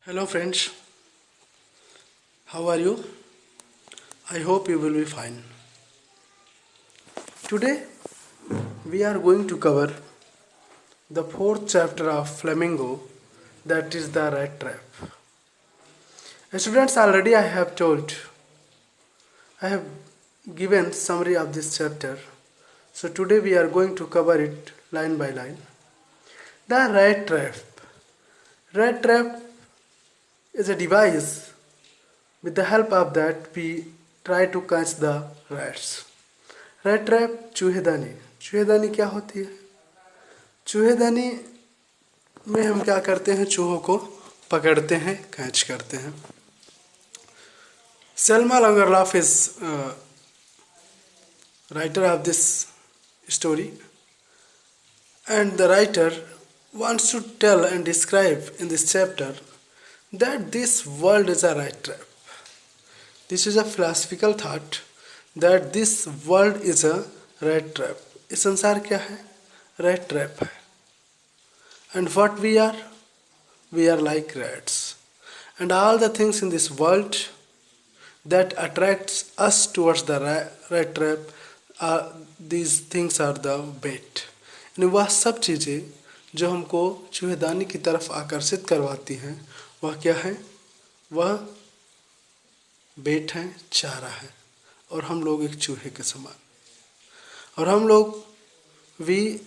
Hello friends, how are you? I hope you will be fine. Today we are going to cover the fourth chapter of Flamingo, that is the rat trap. Students, already I have given summary of this chapter. So today we are going to cover it line by line. The rat trap. Rat trap is a device with the help of that we try to catch the rats. Rat trap चूहेदानी। चूहेदानी क्या होती है? चूहेदानी में हम क्या करते हैं? चूहों को पकड़ते हैं, कैच करते हैं। Selma Lagerlof is writer of this story and the writer wants to tell and describe in this chapter that this world is a rat trap. This is a philosophical thought that this world is a rat trap. इस संसार क्या है? Rat trap है. And what we are? We are like rats. And all the things in this world that attracts us towards the rat trap, these things are the bait. यानी वह सब चीज़ें जो हमको चूहेदानी की तरफ आकर्षित करवाती हैं, वह क्या है? वह बेट है, चारा है, और हम लोग एक चूहे के समान। और हम लोग we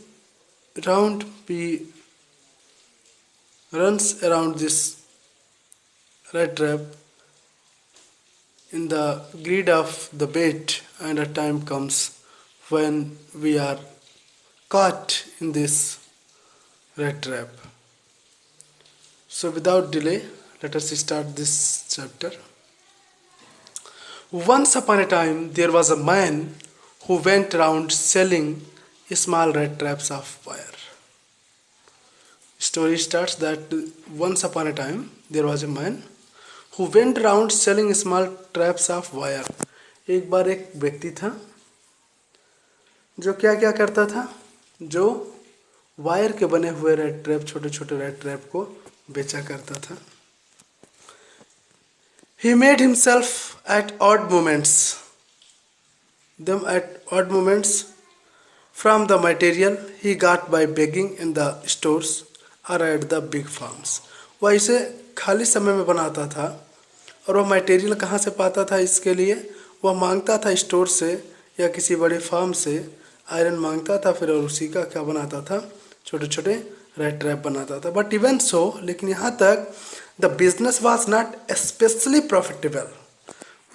runs around this rat trap in the greed of the bait, and a time comes when we are caught in this rat trap. So without delay, let us start this chapter. Once upon a time, there was a man who went around selling small rat traps of wire. Story starts that once upon a time, there was a man who went around selling small traps of wire. एक बार एक व्यक्ति था जो क्या क्या करता था? जो वायर के बने हुए रेड ट्रैप, छोटे छोटे रेड ट्रैप को बेचा करता था। He made himself at odd moments from the material he got by begging in the stores or at the big farms. वह इसे खाली समय में बनाता था, और वह मटेरियल कहाँ से पाता था? इसके लिए वह मांगता था स्टोर से या किसी बड़े फार्म से आयरन मांगता था, फिर और उसी का क्या बनाता था? छोटे छोटे रेड ट्रैप बनाता था। बट इवन सो, लेकिन यहाँ तक the business was not specially profitable.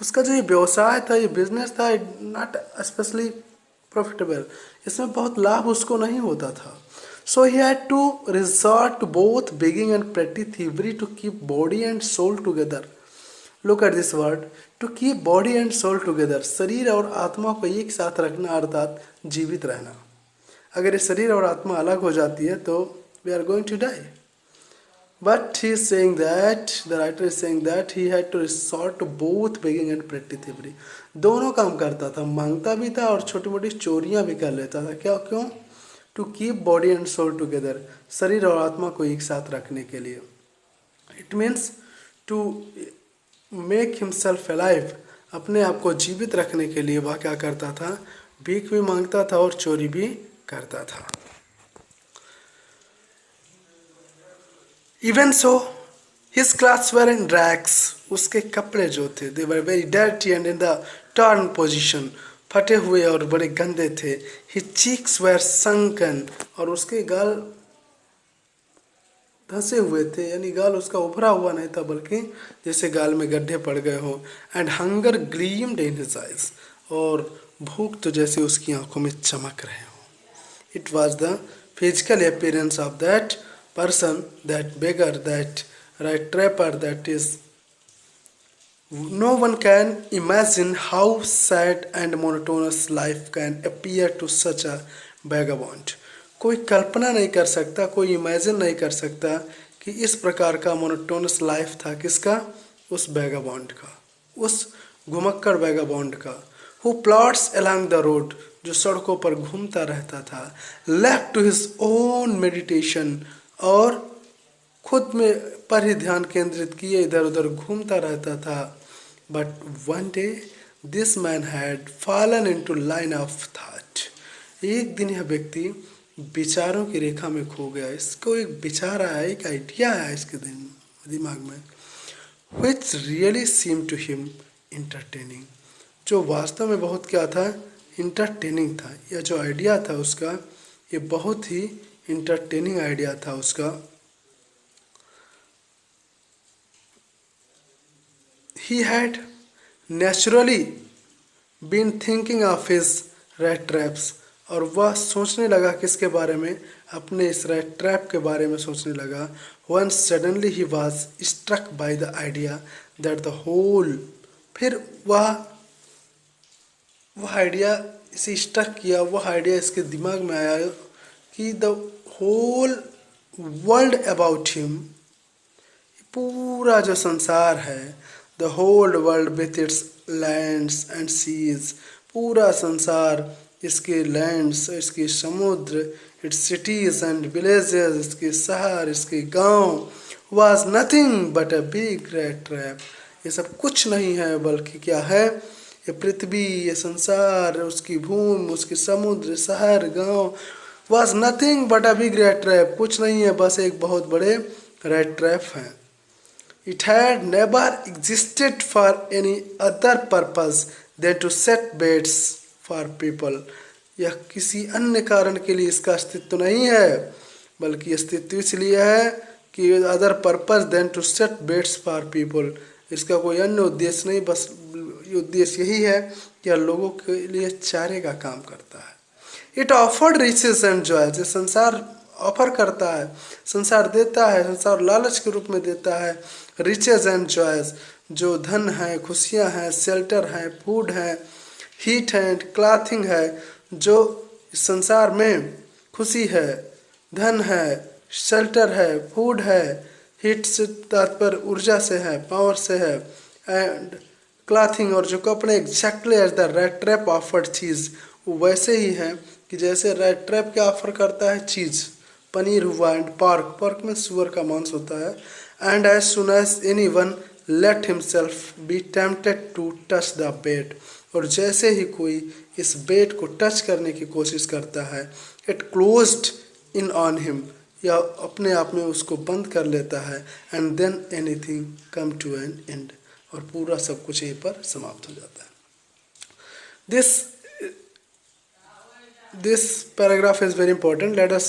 उसका जो ये व्यवसाय था, ये बिजनेस था, नॉट स्पेशली प्रॉफिटेबल। इसमें बहुत लाभ उसको नहीं होता था। So he had to resort to both begging and petty thievery to keep body and soul together. Look at this word, to keep body and soul together. शरीर और आत्मा को एक साथ रखना अर्थात जीवित रहना। अगर ये शरीर और आत्मा अलग हो जाती है तो we are going to die. But he is saying that, the writer is saying that he had to resort to both begging and petty thievery. दोनों काम करता था, मांगता भी था और छोटी मोटी चोरियां भी कर लेता था। क्या? क्यों? To keep body and soul together, शरीर और आत्मा को एक साथ रखने के लिए। It means to make himself alive, अपने आप को जीवित रखने के लिए वह क्या करता था? भीख भी मांगता था और चोरी भी करता था। Even so his clothes were in rags, उसके कपड़े जो थे they were very dirty and in the torn position, फटे हुए और बड़े गंदे थे। हिज चीक्स वर संकन, और उसके गाल धंसे हुए थे, यानी गाल उसका उभरा हुआ नहीं था, बल्कि जैसे गाल में गड्ढे पड़ गए हो। And hunger gleamed in his eyes, और भूख तो जैसे उसकी आंखों में चमक रहे हो। It was the physical appearance of that person, that beggar, that rat trapper, that is, no one can imagine how sad and monotonous life can appear to such a vagabond. कोई कल्पना नहीं कर सकता, कोई इमेजिन नहीं कर सकता कि इस प्रकार का मोनोटोनस लाइफ था किसका? उस वैगाबॉन्ड का, उस घुमक्कड़ वैगाबॉन्ड का। Who plods along the road, जो सड़कों पर घूमता रहता था। Left to his own meditation, और खुद में पर ही ध्यान केंद्रित किए इधर उधर घूमता रहता था। But one day this man had fallen into line of thought. एक दिन यह व्यक्ति विचारों की रेखा में खो गया। इसको एक विचार आया, एक आइडिया आया इसके दिमाग में, which really seemed to him entertaining, जो वास्तव में बहुत क्या था, इंटरटेनिंग था। यह जो आइडिया था उसका, ये बहुत ही इंटरटेनिंग आइडिया था उसका। He had naturally been thinking of his rat traps, और वह सोचने लगा किसके बारे में, अपने इस रैट ट्रैप के बारे में सोचने लगा। When suddenly he was struck by the idea that the whole, फिर वह आइडिया इसे स्टक किया, वह आइडिया इसके दिमाग में आया कि the whole world about him, पूरा जो संसार है, the whole world with its lands and seas, पूरा संसार, इसके लैंड्स, इसके समुद्र, इट्स सिटीज एंड विलेजेस, इसके शहर, इसके गांव, was nothing but a big rat trap, ये सब कुछ नहीं है बल्कि क्या है, ये पृथ्वी, ये संसार, उसकी भूमि, उसके समुद्र, शहर, गांव, was nothing but a big rat trap, कुछ नहीं है बस एक बहुत बड़े रैट ट्रैप है। It had never existed for any other purpose than to set baits for people. यह किसी अन्य कारण के लिए इसका अस्तित्व नहीं है, बल्कि अस्तित्व इसलिए है कि other purpose than to set baits for people, इसका कोई अन्य उद्देश्य नहीं, बस उद्देश्य यही है कि यह लोगों के लिए चारे का काम करता है। It offered riches and joy, संसार ऑफर करता है, संसार देता है, संसार लालच के रूप में देता है। रिचेस एंड जॉयज, जो धन है, खुशियाँ हैं, शेल्टर है, फूड है, हीट है, क्लॉथिंग है, जो इस संसार में खुशी है, धन है, शेल्टर है, फूड है, हीट से तात्पर्य ऊर्जा से है, पावर से है, एंड क्लॉथिंग, और जो कपड़े, exactly as the rat trap offered cheese, वो वैसे ही है कि जैसे रैट ट्रैप क्या ऑफर करता है, चीज़, पनीर हुआ, एंड पार्क, पार्क में सुअर का मांस होता है, and as soon as anyone let himself be tempted to touch the bait, और जैसे ही कोई इस बेट को टच करने की कोशिश करता है, it closed in on him, या अपने आप में उसको बंद कर लेता है, and then anything come to an end, और पूरा सब कुछ यहीं पर समाप्त हो जाता है। This paragraph is very important. Let us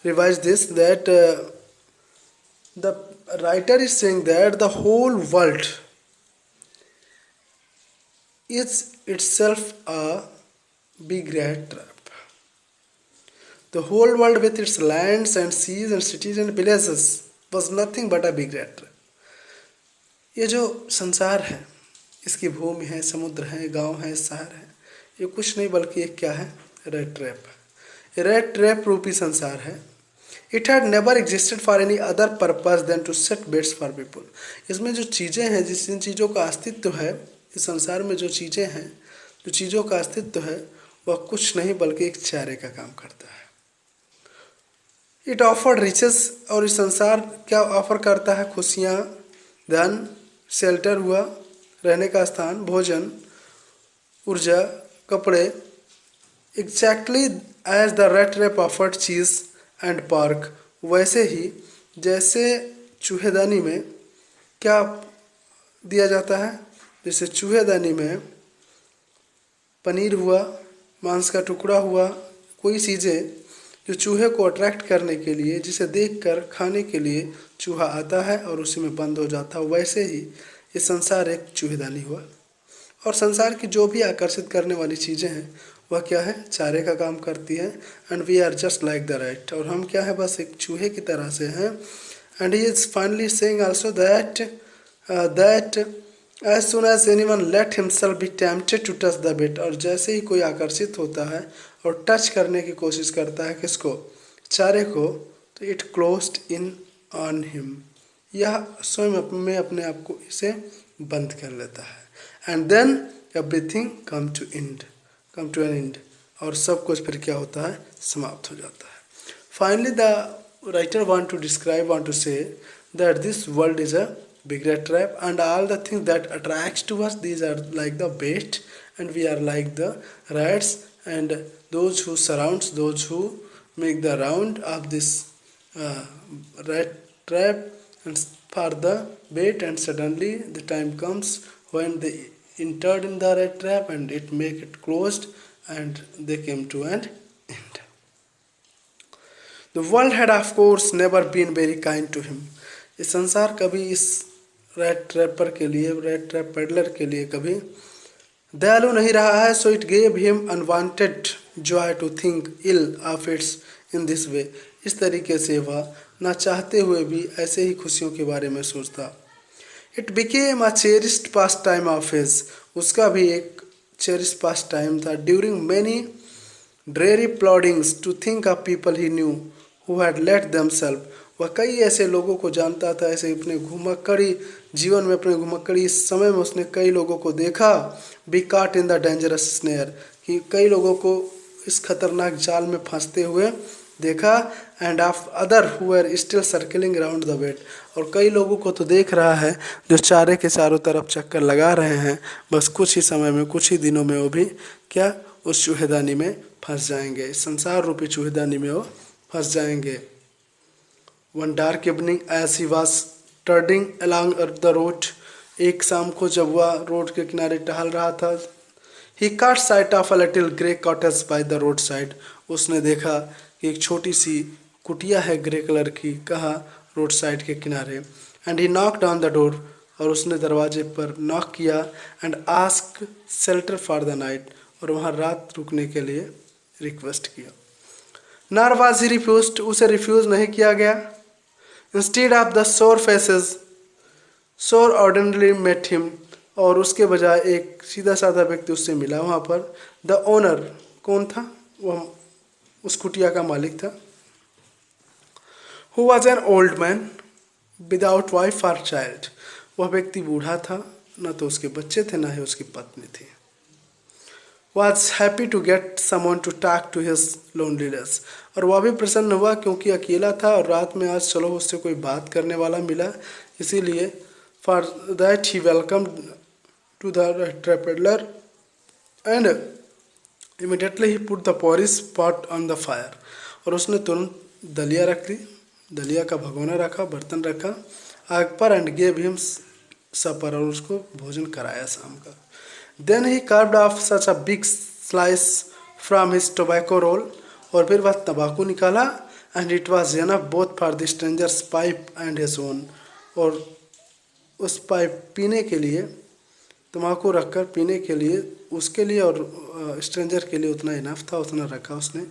revise this, that the writer is saying that the whole world is itself a big rat trap. The whole world with its lands and seas and cities and villages was nothing but a big rat trap. ये जो संसार है, इसकी भूमि है, समुद्र है, गांव है, शहर है, ये कुछ नहीं बल्कि एक क्या है, रेड ट्रैप है। रेड ट्रैप रूपी संसार है। It had never existed for any other purpose than to set baits for people. इसमें जो चीज़ें हैं, जिन चीज़ों का अस्तित्व है, इस संसार में जो चीज़ें हैं, जो चीज़ों का अस्तित्व है, वह कुछ नहीं बल्कि एक चारे का काम करता है। इट ऑफर्ड रिचेस, और इस संसार क्या ऑफर करता है, खुशियाँ, धन, शेल्टर हुआ, रहने का स्थान, भोजन, ऊर्जा, कपड़े, exactly as the rat trap offered cheese and pork, वैसे ही जैसे चूहेदानी में क्या दिया जाता है, जैसे चूहेदानी में पनीर हुआ, मांस का टुकड़ा हुआ, कोई चीज़ें जो चूहे को अट्रैक्ट करने के लिए, जिसे देखकर खाने के लिए चूहा आता है और उसी में बंद हो जाता है, वैसे ही ये संसार एक चूहेदानी हुआ। और संसार की जो भी आकर्षित करने वाली चीज़ें हैं, वह क्या है, चारे का काम करती है। And we are just like the rat, और हम क्या है, बस एक चूहे की तरह से हैं। And he is finally saying also that as soon as anyone let himself be tempted to touch the bait, और जैसे ही कोई आकर्षित होता है और टच करने की कोशिश करता है किसको, चारे को, तो it closed in on him, यह स्वयं में अपने आप को इसे बंद कर लेता है। And then everything come to an end, और सब कुछ फिर क्या होता है, समाप्त हो जाता है। Finally the writer want to say that this world is a big rat trap, and all the things that attracts to us, these are like the bait, and we are like the rats, and those who surrounds, those who make the round of this uh, rat trap and for the bait, and suddenly the time comes when they entered in the rat trap and it make it closed, and they came to an end. The world had of course never been very kind to him. इस संसार कभी इस red trapper के लिए, red trap peddler के लिए कभी दयालु नहीं रहा है. So it gave him unwanted joy to think ill of its in this way. इस तरीके से वह ना चाहते हुए भी ऐसे ही खुशियों के बारे में सोचता. It became a cherished pastime of his. उसका भी एक चेरिस पास टाइम था. During many dreary ploddings to think of people he knew who had let themselves. वह कई ऐसे लोगों को जानता था, ऐसे अपने घुमक्कड़ी जीवन में, अपने घुमक्कड़ी इस समय में उसने कई लोगों को देखा. बी काट इन द डेंजरस स्नेयर, कि कई लोगों को इस खतरनाक जाल में फंसते हुए देखा. And of other who are still circling around the bait. और कई लोगों को तो देख रहा है जो चारे के चारों तरफ चक्कर लगा रहे हैं. बस कुछ ही समय में, कुछ ही दिनों में वो भी क्या उस चूहेदानी में फंस जाएंगे. संसार रूपी चूहेदानी में वो फंस जाएंगे. One dark evening as he was turning along the road. एक शाम को जब वह रोड के किनारे टहल रहा था, ही caught sight of a little grey cottage by the roadside. उसने देखा कि एक छोटी सी कुटिया है ग्रे कलर की, कहा रोड साइड के किनारे. And he knocked on the door, और उसने दरवाजे पर नॉक किया. And ask shelter for the night, और वहाँ रात रुकने के लिए रिक्वेस्ट किया. नॉर वाज ही रिफ्यूज्ड, उसे रिफ्यूज नहीं किया गया. इंस्टेड ऑफ द सोर फेसेस सोर ऑर्डिनरी मेट हिम, और उसके बजाय एक सीधा साधा व्यक्ति उससे मिला वहाँ पर. द ओनर, कौन था वह? उस कुटिया का मालिक था. Who was an old man without wife और चाइल्ड. वह व्यक्ति बूढ़ा था, न तो उसके बच्चे थे, न ही उसकी पत्नी थी. Was happy to get someone to talk to his loneliness, और वह भी प्रसन्न हुआ क्योंकि अकेला था, और रात में आज चलो उससे कोई बात करने वाला मिला. इसीलिए for that he welcome to the trap peddler and immediately he put the porridge pot on the fire. और उसने तुरंत दलिया रख ली, दलिया का भगोना रखा, बर्तन रखा आग पर. एंड गेव हिम सपर, और उसको भोजन कराया शाम का. Then he carved off such a big slice from his tobacco roll, और फिर वह तंबाकू निकाला. And it was enough both for the stranger's pipe and his own, और उस पाइप पीने के लिए, तंबाकू रखकर पीने के लिए उसके लिए और स्ट्रेंजर के लिए उतना इनफ था, उतना रखा उसने.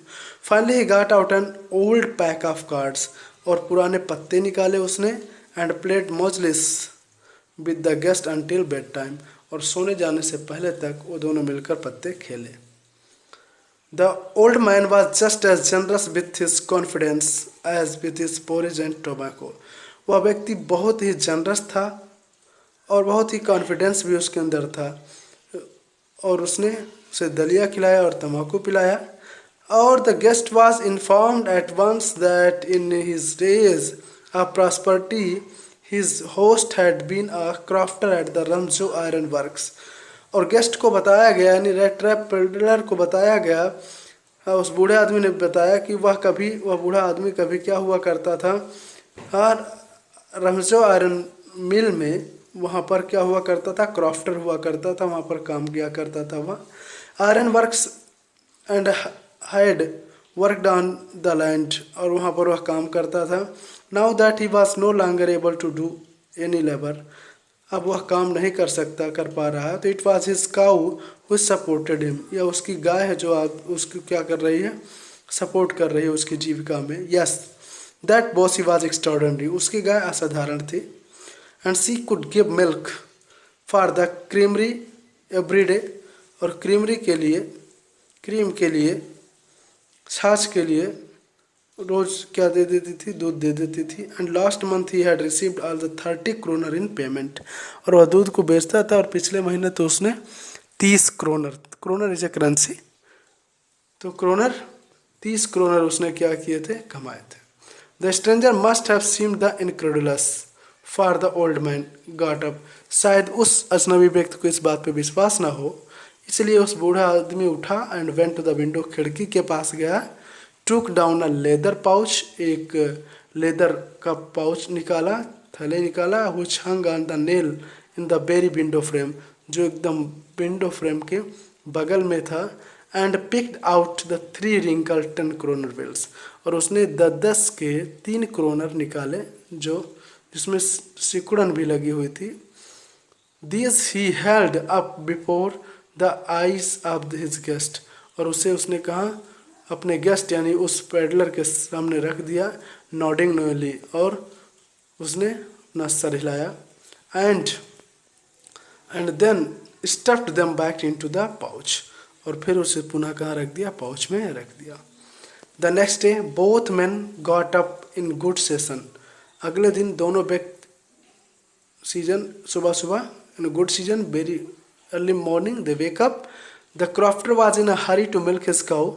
Finally he got out an old pack of cards, और पुराने पत्ते निकाले उसने. And played mjolis with the guest until bed time, और सोने जाने से पहले तक वो दोनों मिलकर पत्ते खेले. The old man was just as generous with his confidence as with his porridge and tobacco. वह व्यक्ति बहुत ही जनरस था और बहुत ही कॉन्फिडेंस भी उसके अंदर था, और उसने उसे दलिया खिलाया और तंबाकू पिलाया. और the guest was informed at once that in his days of prosperity his host had been a crofter at the Ramsjo iron works. और गेस्ट को बताया गया, यानी रेड ट्रैप पेडलर को बताया गया, उस बूढ़े आदमी ने बताया कि वह बूढ़ा आदमी कभी क्या हुआ करता था, रमजो आयरन मिल में, वहाँ पर क्या हुआ करता था, क्राफ्टर हुआ करता था, वहाँ पर काम किया करता था वह. Iron works and had worked on the land, और वहाँ पर वह काम करता था. Now that he was no longer able to do any labour, अब वह काम नहीं कर पा रहा है. तो it was his cow which supported him, या उसकी गाय है जो उसकी क्या कर रही है, सपोर्ट कर रही है उसकी जीविका में. Yes, that Bossy was extraordinary, उसकी गाय असाधारण थी. And she could give milk for the creamery every day, और क्रीमरी के लिए, क्रीम के लिए, छाछ के लिए रोज क्या दे देती थी, दूध दे देती थी. And last month he had received all the 30 kroner in payment, और वह दूध को बेचता था, और पिछले महीने तो उसने 30 kroner, kroner is a currency, तो क्रोनर 30 क्रोनर उसने क्या किए थे, कमाए थे. The stranger must have seemed the incredulous, for the old man got up. शायद उस अजनबी व्यक्ति को इस बात पे विश्वास ना हो, इसलिए उस बूढ़ा आदमी उठा and went to the window, खिड़की के पास गया, took down a leather pouch, एक लेदर का पाउच निकाला, थैले निकाला, which hung on the nail in the very window frame, जो एकदम विंडो फ्रेम के बगल में था, and picked out the 3 wrinkle 10 kroner bills, और उसने 10 के 3 क्रोनर निकाले जो जिसमें सिकुड़न भी लगी हुई थी. These he held up before the eyes of his guest, और उसे उसने कहा अपने गेस्ट यानी उस पेडलर के सामने रख दिया, नॉडिंग नोली, और उसने अपना सर हिलाया, and then stuffed them back into the pouch, और फिर उसे पुनः कहाँ रख दिया, पाउच में रख दिया. The next day both man got up in good session, अगले दिन दोनों व्यक्ति सीजन सुबह सुबह in good season very early morning they wake up. The crofter was in a hurry to milk his cow,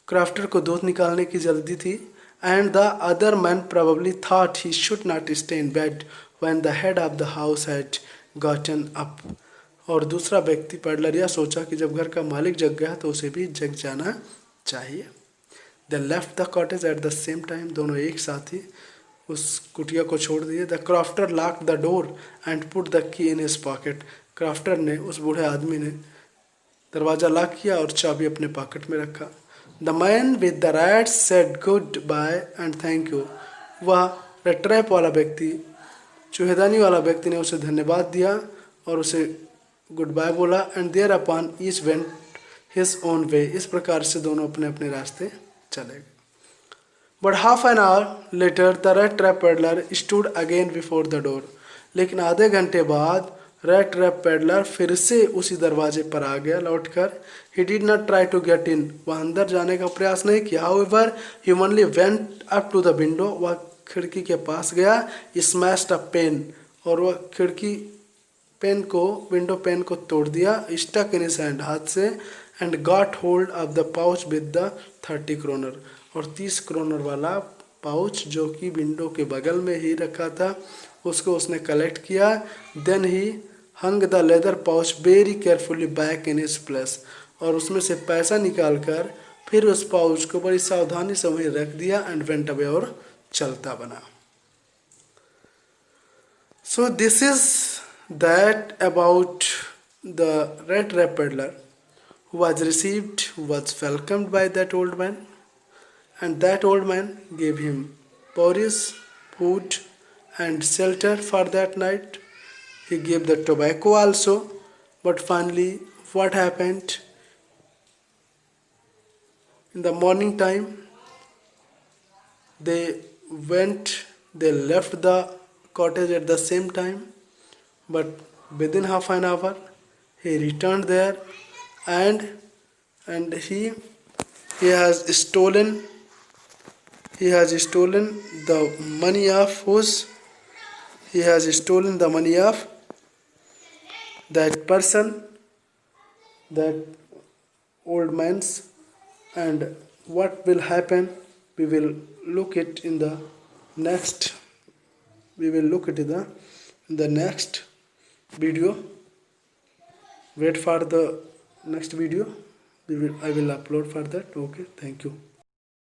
crofter को दूध निकालने की जल्दी थी, and the other man probably thought he should not stay in bed when the head of the house had gotten up, और दूसरा व्यक्ति peddler यह सोचा कि जब घर का मालिक जग गया तो उसे भी जग जाना चाहिए. They left the cottage at the same time, दोनों एक साथ ही उस कुटिया को छोड़ दिए. The crafter lock the door and put the key in his pocket, crafter ने, उस बूढ़े आदमी ने दरवाज़ा लॉक किया और चाबी अपने पॉकेट में रखा. The man with the rats said goodbye and thank you, वह रेड ट्रैप वाला व्यक्ति, चूहेदानी वाला व्यक्ति ने उसे धन्यवाद दिया और उसे गुड बाय बोला, and thereupon each went his own way, इस प्रकार से दोनों अपने अपने रास्ते चले गए. But half an hour later the rat trap peddler stood again before the door, लेकिन आधे घंटे बाद रेड ट्रैप पेडलर फिर से उसी दरवाजे पर आ गया लौटकर. He did not try to get in, वह अंदर जाने का प्रयास नहीं किया. However he only went up to the window, वह खिड़की के पास गया, स्मैश्ड अ पेन, और वह खिड़की पेन को, विंडो पेन को तोड़ दिया, स्टक इन हिज हैंड, हाथ से, and got hold of the pouch with the 30 kroner, और 30 क्रोनर वाला पाउच जो कि विंडो के बगल में ही रखा था उसको उसने कलेक्ट किया. Then he hung the leather pouch very carefully back in his place, और उसमें से पैसा निकालकर फिर उस पाउच को बड़ी सावधानी से वहीं रख दिया, एंड वेंट अवे, और चलता बना. So this is that about the rat trap peddler who was received, who was welcomed by that old man, and that old man gave him porridge, food, and shelter for that night. He gave the tobacco also, but finally, what happened? In the morning time, they they left the cottage at the same time, but within half an hour, he returned there, and he has stolen the money of that person, that old man's. And what will happen, we will look it in the next video. Wait for the next video. I will upload for that. Okay, thank you.